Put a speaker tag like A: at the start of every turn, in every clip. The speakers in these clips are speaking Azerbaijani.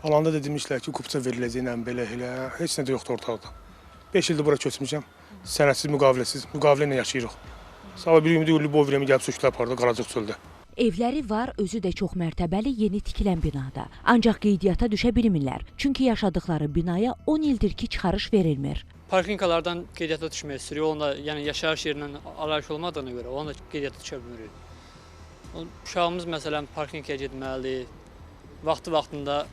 A: Alanda da demişlər ki, kupça veriləcəklə belə elə, heç nə də yoxdur ortalıqda. 5 ildir bura köçmüşəm, sənədsiz, müqavilə ilə yaşayırıq. Sabah bir ümidi Lübov verəmi gəlib sökülər apardı Qaracıq çöldə.
B: Evləri var, özü də çox mərtəbəli yeni tikilən binada. Ancaq qeydiyyata düşə bilmirlər. Çünki yaşadıkları binaya 10 ildir ki, çıxarış verilmir.
C: Parkinkalardan qeydiyyata düşmək istəyirik. Onunla, yəni yaşayış yerindən alayış olmadığına görə onunla qeydiyyata düşə bilmirik. Uşağımız məsələn parkinkaya getməlidir, vaxtında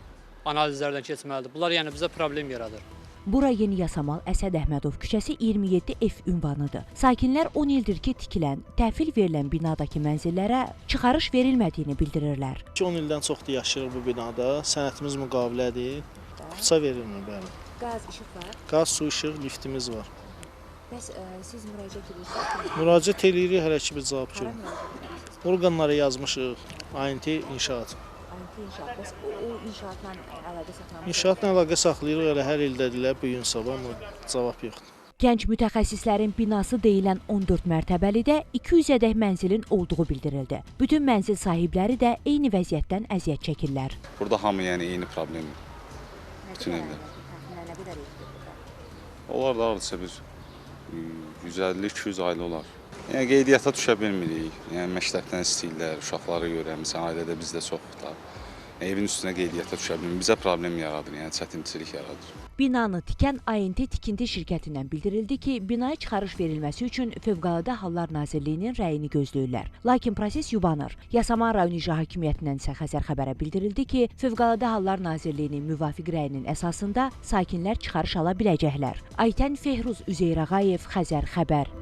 C: analizlərdən keçməlidir. Bunlar yəni bizə problem yaradır.
B: Bura Yeni Yasamal Əsəd Əhmədov küçəsi 27F ünvanıdır. Sakinlər 10 ildir ki, tikilən, təhvil verilən binadakı mənzillərə çıxarış verilmədiyini bildirirlər.
D: 10 ildən çoxdur yaşayırıq bu binada, sənədimiz müqavilədir, kupça verilmir, bəli.
B: Qaz, işıq var?
D: Qaz, su, işıq, liftimiz var.
B: Bəs siz müraciət edirsiniz?
D: Müraciət edirik, hələ ki bir cavab görmür. Orqanlara yazmışıq, ANT İnşaat.
B: Bəs o inşaatla əlaqə saxlamaq?
D: İnşaatla əlaqə saxlayırıq, elə hər ildədirlər, bu gün sabah, amma cavab yoxdur.
B: Gənc mütəxəssislərin binası deyilən 14 mərtəbəlidə 200-ədək mənzilin olduğu bildirildi. Bütün mənzil sahibləri də eyni vəziyyətdən əziyyət çəkirlər.
E: Burada hamı yəni eyni problem. Bütün evlər.
B: Nə qədər evdir burada?
E: Onlar da hardasa bir 150-200 ailə olar. Yəni qeydiyyata düşə bilmirik. Yəni məktəbdən istəyirlər, uşaqları görə, məsələn ailədə bizdə çoxdur da. Evin üstünə qeydiyyata düşə bilmirik. Bizə problem yaradır, yəni çətinçilik yaradır.
B: Binanı tikən ANT tikinti şirkətindən bildirildi ki, binaya çıxarış verilməsi üçün Fövqəladə Hallar Nazirliyinin rəyini gözləyirlər. Lakin proses yubanır. Yasamal rayon icra hakimiyyətindən isə Xəzər xəbərə bildirildi ki, Fövqəladə Hallar Nazirliyinin müvafiq rəyinin əsasında sakinlər çıxarış ala biləcəklər. Aytən Fehruz Üzeyr Ağayev, Xəzər xəbər.